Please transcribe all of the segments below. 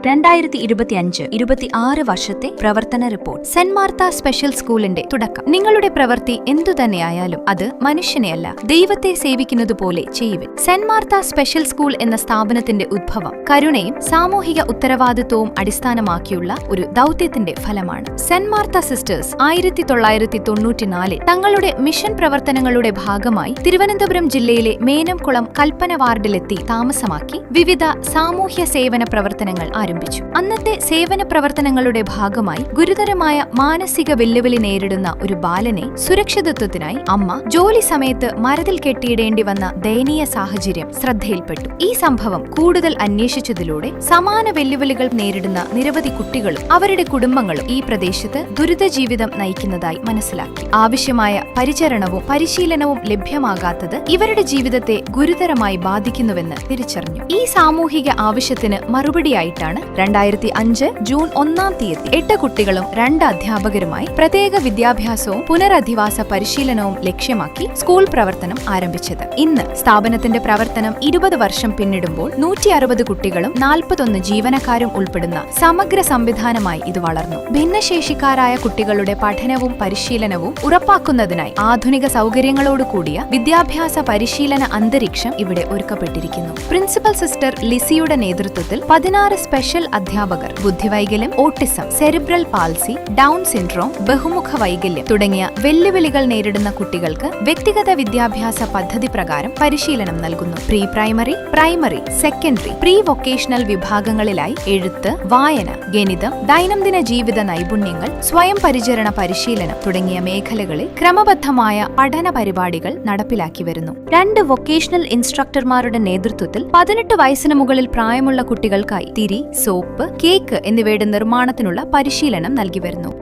2025-26 വർഷത്തെ പ്രവർത്തന report. Saint Martha special സ്കൂളിന്റെ തുടക്കം. നിങ്ങളുടെ പ്രവൃത്തി എന്തുതന്നെയായാലും അത് മനുഷ്യനെയല്ല, ദൈവത്തെ സേവിക്കുന്നതുപോലെ ചെയ്യുവിൻ. സെന്റ് മാർത്ത സ്പെഷ്യൽ സ്കൂൾ എന്ന സ്ഥാപനത്തിന്റെ ഉദ്ഭവം കരുണയും സാമൂഹിക ഉത്തരവാദിത്വവും അടിസ്ഥാനമാക്കിയുള്ള ഒരു ദൗത്യത്തിന്റെ ഫലമാണ്. സെന്റ് മാർത്ത സിസ്റ്റേഴ്സ് 1994 തങ്ങളുടെ മിഷൻ പ്രവർത്തനങ്ങളുടെ ഭാഗമായി തിരുവനന്തപുരം ജില്ലയിലെ മേനംകുളം കൽപ്പന വാർഡിലെത്തി താമസമാക്കി വിവിധ സാമൂഹ്യ സേവന പ്രവർത്തനങ്ങൾ ആരംഭിച്ചു. അന്നത്തെ സേവന പ്രവർത്തനങ്ങളുടെ ഭാഗമായി ഗുരുതരമായ മാനസിക വെല്ലുവിളി നേരിടുന്ന ഒരു ബാലനെ സുരക്ഷിതത്വത്തിനായി അമ്മ ജോലി സമയത്ത് മരത്തിൽ കെട്ടിയിടേണ്ടി വന്ന ദയനീയ സാഹചര്യം ശ്രദ്ധയിൽപ്പെട്ടു. ഈ സംഭവം കൂടുതൽ അന്വേഷിച്ചതിലൂടെ സമാന വെല്ലുവിളികൾ നേരിടുന്ന നിരവധി കുട്ടികളും അവരുടെ കുടുംബങ്ങളും ഈ പ്രദേശത്ത് ദുരിത ജീവിതം നയിക്കുന്നതായി മനസ്സിലാക്കി. ആവശ്യമായ പരിചരണവും പരിശീലനവും ലഭ്യമാകാത്തത് ഇവരുടെ ജീവിതത്തെ ഗുരുതരമായി ബാധിക്കുന്നുവെന്ന് തിരിച്ചറിഞ്ഞു. ഈ സാമൂഹിക ആവശ്യത്തിന് മറുപടിയായിട്ടാണ് 2005 ജൂൺ 1 8 കുട്ടികളും 2 അധ്യാപകരുമായി പ്രത്യേക വിദ്യാഭ്യാസവും പുനരധിവാസ പരിശീലനവും ലക്ഷ്യമാക്കി സ്കൂൾ പ്രവർത്തനം ആരംഭിച്ചത്. ഇന്ന് സ്ഥാപനത്തിന്റെ പ്രവർത്തനം 20 വർഷം പിന്നിടുമ്പോൾ 160 കുട്ടികളും 41 ജീവനക്കാരും ഉൾപ്പെടുന്ന സമഗ്ര സംവിധാനമായി ഇത് വളർന്നു. ഭിന്നശേഷിക്കാരായ കുട്ടികളുടെ പഠനവും പരിശീലനവും ഉറപ്പാക്കുന്നതിനായി ആധുനിക സൗകര്യങ്ങളോടുകൂടിയ വിദ്യാഭ്യാസ പരിശീലന അന്തരീക്ഷം ഇവിടെ ഒരുക്കപ്പെട്ടിരിക്കുന്നു. പ്രിൻസിപ്പൽ സിസ്റ്റർ ലിസിയുടെ നേതൃത്വത്തിൽ 16 സ്പെഷ്യൽ അധ്യാപകർ ബുദ്ധിവൈകല്യം, autism, cerebral palsy, Down syndrome, ബഹുമുഖ വൈകല്യം തുടങ്ങിയ വെല്ലുവിളികൾ നേരിടുന്ന കുട്ടികൾക്ക് വ്യക്തിഗത വിദ്യാഭ്യാസ പദ്ധതി പ്രകാരം പരിശീലനം നൽകുന്നു. Pre primary, primary, secondary, pre vocational വിഭാഗങ്ങളിലായി എഴുത്ത്, വായന, ഗണിതം, ദൈനംദിന ജീവിത നൈപുണ്യങ്ങൾ, സ്വയം പരിചരണ പരിശീലനം തുടങ്ങിയ മേഖലകളിൽ ക്രമബദ്ധമായ പഠന പരിപാടികൾ നടപ്പിലാക്കി വരുന്നു. 2 വൊക്കേഷണൽ ഇൻസ്ട്രക്ടർമാരുടെ നേതൃത്വത്തിൽ 18 വയസ്സിന് മുകളിൽ പ്രായമുള്ള കുട്ടികൾക്കായി തിരി, സോപ്പ്, കേക്ക് എന്നിവയുടെ നിർമ്മാണത്തിനുള്ള പരിശീലനം നൽകി വരുന്നു.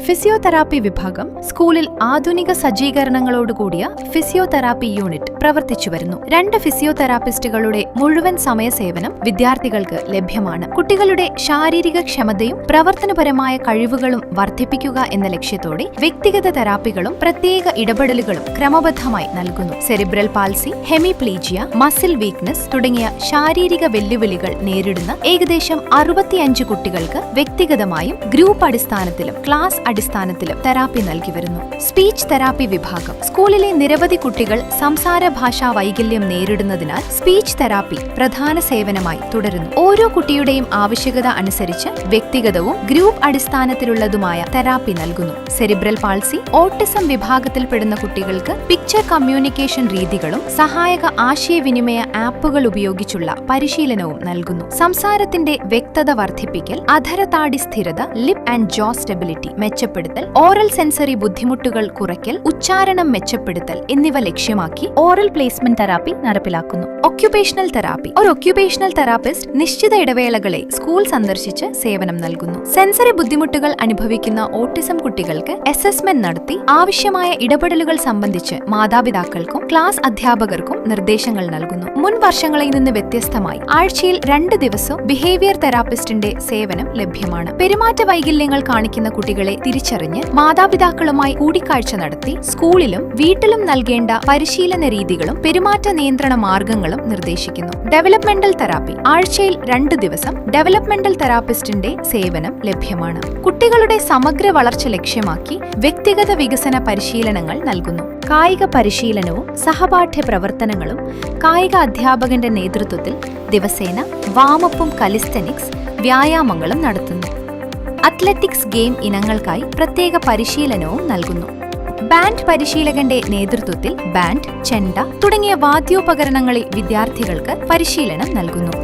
ഫിസിയോതെറാപ്പി വിഭാഗം. സ്കൂളിൽ ആധുനിക സജ്ജീകരണങ്ങളോടുകൂടിയ ഫിസിയോതെറാപ്പി യൂണിറ്റ് പ്രവർത്തിച്ചു വരുന്നു. 2 ഫിസിയോതെറാപ്പിസ്റ്റുകളുടെ മുഴുവൻ സമയ സേവനം വിദ്യാർത്ഥികൾക്ക് ലഭ്യമാണ്. കുട്ടികളുടെ ശാരീരിക ക്ഷമതയും പ്രവർത്തനപരമായ കഴിവുകളും വർദ്ധിപ്പിക്കുക എന്ന ലക്ഷ്യത്തോടെ വ്യക്തിഗത തെറാപ്പികളും പ്രത്യേക ഇടപെടലുകളും ക്രമബദ്ധമായി നൽകുന്നു. Cerebral palsy, hemiplegia, muscle weakness തുടങ്ങിയ ശാരീരിക വെല്ലുവിളികൾ നേരിടുന്ന ഏകദേശം 65 കുട്ടികൾക്ക് വ്യക്തിഗതമായും ഗ്രൂപ്പ് അടിസ്ഥാനത്തിലും ക്ലാസ് അടിസ്ഥാനത്തിലും തെറാപ്പി നൽകി വരുന്നു. സ്പീച്ച് തെറാപ്പി വിഭാഗം. സ്കൂളിലെ നിരവധി കുട്ടികൾ സംസാര ഭാഷാ വൈകല്യം നേരിടുന്നതിനാൽ സ്പീച്ച് തെറാപ്പി പ്രധാന സേവനമായി തുടരുന്നു. ഓരോ കുട്ടിയുടെയും ആവശ്യകത അനുസരിച്ച് വ്യക്തിഗതവും ഗ്രൂപ്പ് അടിസ്ഥാനത്തിലുള്ളതുമായ തെറാപ്പി നൽകുന്നു. സെറിബ്രൽ പാൾസി, ഓട്ടിസം വിഭാഗത്തിൽപ്പെടുന്ന കുട്ടികൾക്ക് പിക്ചർ കമ്മ്യൂണിക്കേഷൻ രീതികളും സഹായക ആശയവിനിമയ ആപ്പുകൾ ഉപയോഗിച്ചുള്ള പരിശീലനവും നൽകുന്നു. സംസാരത്തിന്റെ വ്യക്തത വർദ്ധിപ്പിക്കൽ, അധരതാടി സ്ഥിരത, ലിപ് ആൻഡ് ജോ സ്റ്റെബിലിറ്റി മെച്ചപ്പെടുത്തൽ, ഓറൽ സെൻസറി ബുദ്ധിമുട്ടുകൾ കുറയ്ക്കൽ, ഉച്ചാരണം മെച്ചപ്പെടുത്തൽ എന്നിവ ലക്ഷ്യമാക്കി ഓറൽ പ്ലേസ്മെന്റ് തെറാപ്പി നടപ്പിലാക്കുന്നു. Occupational therapy. ഒരു ഒക്യുപേഷണൽ തെറാപ്പിസ്റ്റ് നിശ്ചിത ഇടവേളകളെ സ്കൂൾ സന്ദർശിച്ച് സേവനം നൽകുന്നു. സെൻസറി ബുദ്ധിമുട്ടുകൾ അനുഭവിക്കുന്ന ഓട്ടിസം കുട്ടികൾക്ക് അസസ്മെന്റ് നടത്തി ആവശ്യമായ ഇടപെടലുകൾ സംബന്ധിച്ച് മാതാപിതാക്കൾക്കും ക്ലാസ് അധ്യാപകർക്കും നിർദ്ദേശങ്ങൾ നൽകുന്നു. മുൻ വർഷങ്ങളിൽ നിന്ന് വ്യത്യസ്തമായി ആഴ്ചയിൽ 2 ദിവസം ബിഹേവിയർ തെറാപ്പിസ്റ്റിന്റെ സേവനം ലഭ്യമാണ്. പെരുമാറ്റ വൈകല്യങ്ങൾ കാണിക്കുന്ന കുട്ടികളെ തിരിച്ചറിഞ്ഞ് മാതാപിതാക്കളുമായി കൂടിക്കാഴ്ച നടത്തി സ്കൂളിലും വീട്ടിലും നൽകേണ്ട പരിശീലന രീതികളും പെരുമാറ്റ നിയന്ത്രണ മാർഗങ്ങളും നിർദ്ദേശിക്കുന്നു. Developmental therapy. ആഴ്ചയിൽ 2 ദിവസം ഡെവലപ്മെന്റൽ തെറാപ്പിസ്റ്റിന്റെ സേവനം ലഭ്യമാണ്. കുട്ടികളുടെ സമഗ്ര വളർച്ച ലക്ഷ്യമാക്കി വ്യക്തിഗത വികസന പരിശീലനങ്ങൾ നൽകുന്നു. കായിക പരിശീലനവും സഹപാഠ്യ പ്രവർത്തനങ്ങളും. കായിക അധ്യാപകന്റെ നേതൃത്വത്തിൽ ദിവസേന വാമപ്പും കലിസ്റ്റനിക്സ് വ്യായാമങ്ങളും നടത്തുന്നു. അത്ലറ്റിക്സ് ഗെയിം ഇനങ്ങൾക്കായി പ്രത്യേക പരിശീലനവും നൽകുന്നു. ബാൻഡ് പരിശീലകന്റെ നേതൃത്വത്തിൽ ബാൻഡ്, ചെണ്ട തുടങ്ങിയ വാദ്യോപകരണങ്ങളിൽ വിദ്യാർത്ഥികൾക്ക് പരിശീലനം നൽകുന്നു.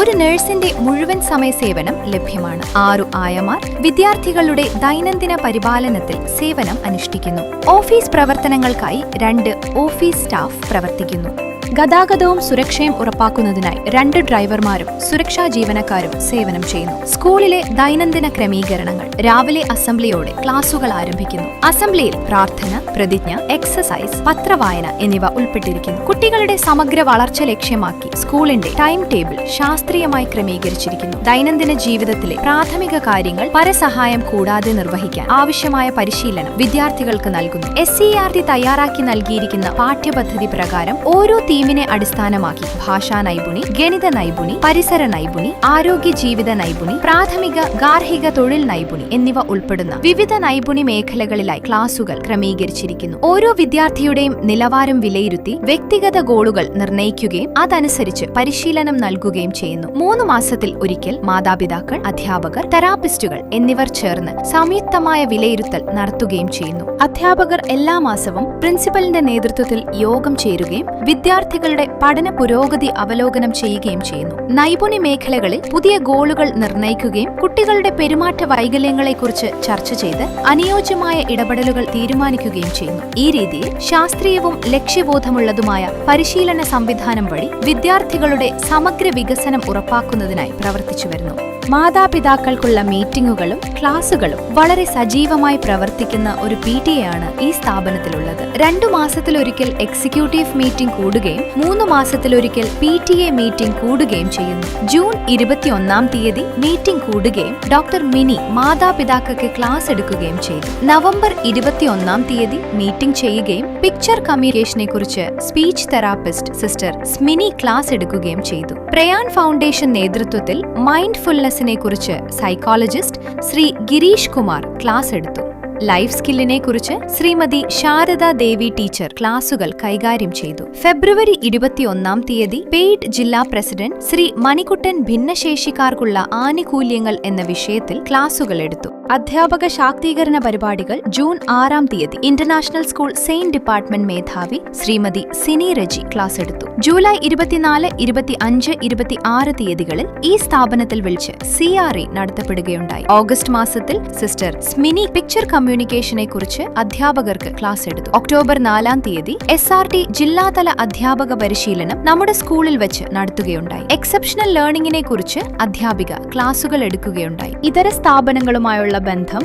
ഒരു നഴ്സിന്റെ മുഴുവൻ സമയ സേവനം ലഭ്യമാണ്. 6 ആയമാർ വിദ്യാർത്ഥികളുടെ ദൈനംദിന പരിപാലനത്തിൽ സേവനം അനുഷ്ഠിക്കുന്നു. ഓഫീസ് പ്രവർത്തനങ്ങൾക്കായി 2 ഓഫീസ് സ്റ്റാഫ് പ്രവർത്തിക്കുന്നു. ഗതാഗതവും സുരക്ഷയും ഉറപ്പാക്കുന്നതിനായി 2 ഡ്രൈവർമാരും സുരക്ഷാ ജീവനക്കാരും സേവനം ചെയ്യുന്നു. സ്കൂളിലെ ദൈനംദിന ക്രമീകരണങ്ങൾ. രാവിലെ അസംബ്ലിയോടെ ക്ലാസുകൾ ആരംഭിക്കുന്നു. അസംബ്ലിയിൽ പ്രാർത്ഥന, പ്രതിജ്ഞ, എക്സസൈസ്, പത്രവായന എന്നിവ ഉൾപ്പെട്ടിരിക്കുന്നു. കുട്ടികളുടെ സമഗ്ര വളർച്ച ലക്ഷ്യമാക്കി സ്കൂളിന്റെ ടൈം ടേബിൾ ശാസ്ത്രീയമായി ക്രമീകരിച്ചിരിക്കുന്നു. ദൈനംദിന ജീവിതത്തിലെ പ്രാഥമിക കാര്യങ്ങൾ പരസഹായം കൂടാതെ നിർവഹിക്കാൻ ആവശ്യമായ പരിശീലനം വിദ്യാർത്ഥികൾക്ക് നൽകുന്നു. SCERT തയ്യാറാക്കി നൽകിയിരിക്കുന്ന പാഠ്യപദ്ധതി പ്രകാരം ഓരോ തീമിനെ അടിസ്ഥാനമാക്കി ഭാഷാ നൈപുണി, ഗണിത നൈപുണി, പരിസര നൈപുണി, ആരോഗ്യ ജീവിത നൈപുണി, പ്രാഥമിക ഗാർഹിക തൊഴിൽ നൈപുണി എന്നിവ ഉൾപ്പെടുന്ന വിവിധ നൈപുണി മേഖലകളിലായി ക്ലാസുകൾ ക്രമീകരിച്ചിരിക്കുന്നു. ഓരോ വിദ്യാർത്ഥിയുടെയും നിലവാരം വിലയിരുത്തി വ്യക്തിഗത ഗോളുകൾ നിർണ്ണയിക്കുകയും അതനുസരിച്ച് പരിശീലനം നൽകുകയും ചെയ്യുന്നു. 3 മാസത്തിൽ ഒരിക്കൽ മാതാപിതാക്കൾ, അധ്യാപകർ, തെറാപ്പിസ്റ്റുകൾ എന്നിവർ ചേർന്ന് സംയുക്തമായ വിലയിരുത്തൽ നടത്തുകയും ചെയ്യുന്നു. അധ്യാപകർ എല്ലാ മാസവും പ്രിൻസിപ്പലിന്റെ നേതൃത്വത്തിൽ യോഗം ചേരുകയും വിദ്യാർത്ഥികളുടെ പഠന പുരോഗതി അവലോകനം ചെയ്യുകയും ചെയ്യുന്നു. നൈപുണ്യ മേഖലകളിൽ പുതിയ ഗോളുകൾ നിർണ്ണയിക്കുകയും കുട്ടികളുടെ പെരുമാറ്റ വൈകല്യങ്ങളെക്കുറിച്ച് ചർച്ച ചെയ്ത് അനുയോജ്യമായ ഇടപെടലുകൾ തീരുമാനിക്കുകയും ചെയ്യുന്നു. ഈ രീതിയിൽ ശാസ്ത്രീയവും ലക്ഷ്യബോധമുള്ളതുമായ പരിശീലന സംവിധാനം വഴി വിദ്യാർത്ഥികളുടെ സമഗ്ര വികസനം ഉറപ്പാക്കുന്നതിനായി പ്രവർത്തിച്ചു വരുന്നു. മാതാപിതാക്കൾക്കുള്ള മീറ്റിംഗുകളും ക്ലാസുകളും വളരെ സജീവമായി പ്രവർത്തിക്കുന്ന ഒരു PTA ആണ് ഈ സ്ഥാപനത്തിലുള്ളത്. 2 മാസത്തിലൊരിക്കൽ എക്സിക്യൂട്ടീവ് മീറ്റിംഗ് കൂടുകയും 3 മാസത്തിലൊരിക്കൽ PTA മീറ്റിംഗ് കൂടുകയും ചെയ്യുന്നു. ജൂൺ 21-ാം തീയതി മീറ്റിംഗ് കൂടുകയും ഡോക്ടർ മിനി മാതാപിതാക്കൾക്ക് ക്ലാസ് എടുക്കുകയും ചെയ്തു. നവംബർ 21-ാം തീയതി മീറ്റിംഗ് ചെയ്യുകയും പിക്ചർ കമ്മ്യൂണിക്കേഷനെ കുറിച്ച് speech therapist sister Smini class എടുക്കുകയും ചെയ്തു. പ്രയാൺ ഫൗണ്ടേഷൻ നേതൃത്വത്തിൽ മൈൻഡ്ഫുൾനെസ്സിനെ കുറിച്ച് സൈക്കോളജിസ്റ്റ് ശ്രീ ഗിരീഷ് കുമാർ ക്ലാസ് എടുത്തു. ലൈഫ് സ്കില്ലിനെ കുറിച്ച് ശ്രീമതി ശാരദ ദേവി ടീച്ചർ ക്ലാസുകൾ കൈകാര്യം ചെയ്തു. ഫെബ്രുവരി 21-ാം തീയതി പെയ്ഡ് ജില്ലാ പ്രസിഡന്റ് ശ്രീ മണിക്കുട്ടൻ ഭിന്നശേഷിക്കാർക്കുള്ള ആനുകൂല്യങ്ങൾ എന്ന വിഷയത്തിൽ ക്ലാസുകൾ എടുത്തു. അധ്യാപക ശാക്തീകരണ പരിപാടികൾ ജൂൺ 6-ാം തീയതി ഇന്റർനാഷണൽ സ്കൂൾ സെയിന്റ് ഡിപ്പാർട്ട്മെന്റ് മേധാവി ശ്രീമതി സിനി റജി ക്ലാസ് എടുത്തു. ജൂലൈ 24, 25, 26 തീയതികളിൽ ഈ സ്ഥാപനത്തിൽ വിളിച്ച് CRE നടത്തപ്പെടുകയുണ്ടായി. ഓഗസ്റ്റ് മാസത്തിൽ സിസ്റ്റർ സ്മിനി പിക്ചർ കമ്മ്യൂണിക്കേഷനെ കുറിച്ച് അധ്യാപകർക്ക് ക്ലാസ് എടുത്തു. ഒക്ടോബർ 4-ാം തീയതി SRT ജില്ലാതല അധ്യാപക പരിശീലനം നമ്മുടെ സ്കൂളിൽ വെച്ച് നടത്തുകയുണ്ടായി. എക്സെപ്ഷണൽ ലേണിംഗിനെ കുറിച്ച് അധ്യാപിക ക്ലാസുകൾ എടുക്കുകയുണ്ടായി. ഇതര സ്ഥാപനങ്ങളുമായുള്ള ബന്ധം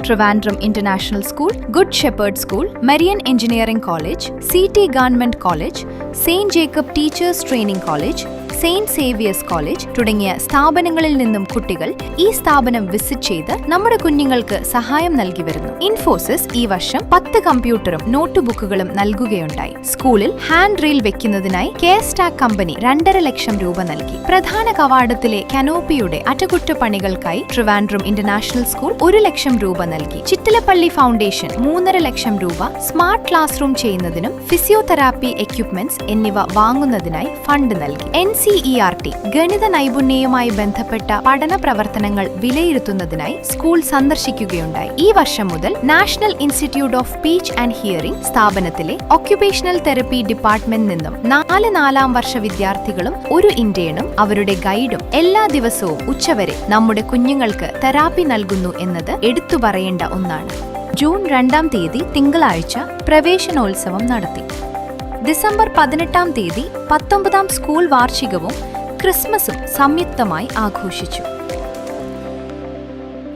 Trivandrum international school, good shepherd school, Marian engineering college, CT government college, Saint Jacob teachers training college, Saint Xavier's college തുടങ്ങിയ സ്ഥാപനങ്ങളിൽ നിന്നും കുട്ടികൾ ഈ സ്ഥാപനം വിസിറ്റ് ചെയ്ത് നമ്മുടെ കുഞ്ഞുങ്ങൾക്ക് സഹായം നൽകി വരുന്നു. ഇൻഫോസിസ് ഈ വർഷം 10 കമ്പ്യൂട്ടറും നോട്ട്ബുക്കുകളും നൽകുകയുണ്ടായി. സ്കൂളിൽ ഹാൻഡ് റെയിൽ വെക്കുന്നതിനായി കെയർസ്റ്റാക്ക് കമ്പനി 2.5 ലക്ഷം രൂപ നൽകി. പ്രധാന കവാടത്തിലെ കനോപ്പിയുടെ അറ്റകുറ്റപ്പണികൾക്കായി ട്രിവാൻഡ്രം ഇന്റർനാഷണൽ സ്കൂൾ 1 ലക്ഷം രൂപ നൽകി. ചിറ്റിലപ്പള്ളി ഫൗണ്ടേഷൻ 3.5 ലക്ഷം രൂപ സ്മാർട്ട് ക്ലാസ് റൂം ചെയ്യുന്നതിനും ഫിസിയോതെറാപ്പി എക്യുപ്മെന്റ്സ് എന്നിവ വാങ്ങുന്നതിനായി ഫണ്ട് നൽകി. NCERT ഗണിത നൈപുണ്യവുമായി ബന്ധപ്പെട്ട പഠന പ്രവർത്തനങ്ങൾ വിലയിരുത്തുന്നതിനായി സ്കൂൾ സന്ദർശിക്കുകയുണ്ടായി. ഈ വർഷം മുതൽ national institute of speech and hearing സ്ഥാപനത്തിലെ ഒക്യുപേഷണൽ തെറപ്പി ഡിപ്പാർട്ട്മെന്റിൽ നിന്നും 4 4-ാം വർഷ വിദ്യാർത്ഥികളും 1 ഇന്റേണും അവരുടെ ഗൈഡും എല്ലാ ദിവസവും ഉച്ചവരെ നമ്മുടെ കുഞ്ഞുങ്ങൾക്ക് തെറാപ്പി നൽകുന്നു എന്നത് എടുത്തു പറയേണ്ട ഒന്നാണ്. ജൂൺ 2-ാം തീയതി തിങ്കളാഴ്ച പ്രവേശനോത്സവം നടത്തി. ഡിസംബർ 18-ാം തീയതി 19-ാം സ്കൂൾ വാർഷികവും ക്രിസ്മസും സംയുക്തമായി ആഘോഷിച്ചു.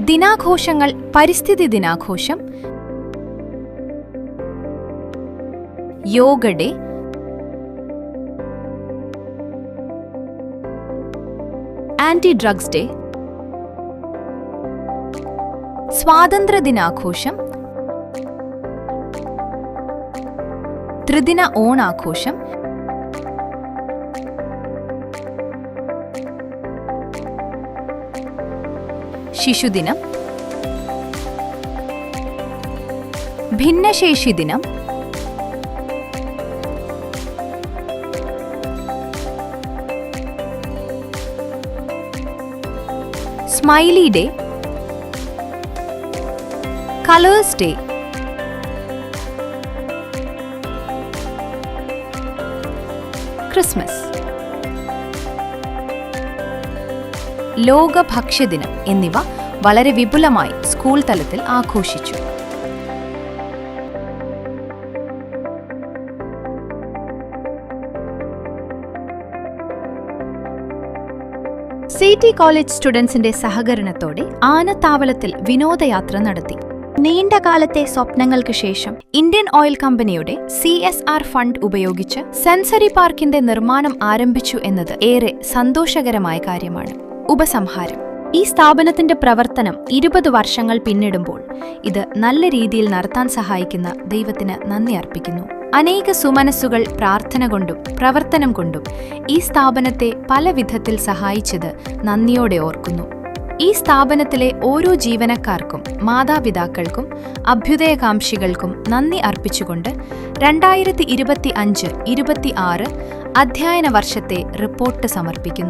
ദിനാഘോഷങ്ങൾ: പരിസ്ഥിതി ദിനാഘോഷം, yoga day, anti drugs day, സ്വാതന്ത്ര്യ ദിനാഘോഷം, ത്രിദിന ഓണാഘോഷം, ശിശുദിനം, ഭിന്നശേഷി ദിനം, smiley day, colours day, Christmas, ലോക ഭക്ഷ്യദിനം എന്നിവ വളരെ വിപുലമായി സ്കൂൾ തലത്തിൽ ആഘോഷിച്ചു. CT കോളേജ് സ്റ്റുഡൻസിന്റെ സഹകരണത്തോടെ ആനത്താവളത്തിൽ വിനോദയാത്ര നടത്തി. നീണ്ടകാലത്തെ സ്വപ്നങ്ങൾക്ക് ശേഷം ഇന്ത്യൻ ഓയിൽ കമ്പനിയുടെ CSR ഫണ്ട് ഉപയോഗിച്ച് സെൻസറി പാർക്കിന്റെ നിർമ്മാണം ആരംഭിച്ചു എന്നത് ഏറെ സന്തോഷകരമായ കാര്യമാണ്. ഉപസംഹാരം: ഈ സ്ഥാപനത്തിന്റെ പ്രവർത്തനം 20 വർഷങ്ങൾ പിന്നിടുമ്പോൾ ഇത് നല്ല രീതിയിൽ നടത്താൻ സഹായിക്കുന്ന ദൈവത്തിന് നന്ദി അർപ്പിക്കുന്നു. അനേക സുമനസ്സുകൾ പ്രാർത്ഥന കൊണ്ടും പ്രവർത്തനം കൊണ്ടും ഈ സ്ഥാപനത്തെ പല വിധത്തിൽ സഹായിച്ചത് നന്ദിയോടെ ഓർക്കുന്നു. ഈ സ്ഥാപനത്തിലെ ഓരോ ജീവനക്കാർക്കും മാതാപിതാക്കൾക്കും അഭ്യുദയകാംക്ഷികൾക്കും നന്ദി അർപ്പിച്ചുകൊണ്ട് 2025-26 അധ്യയന വർഷത്തെ റിപ്പോർട്ട് സമർപ്പിക്കുന്നു.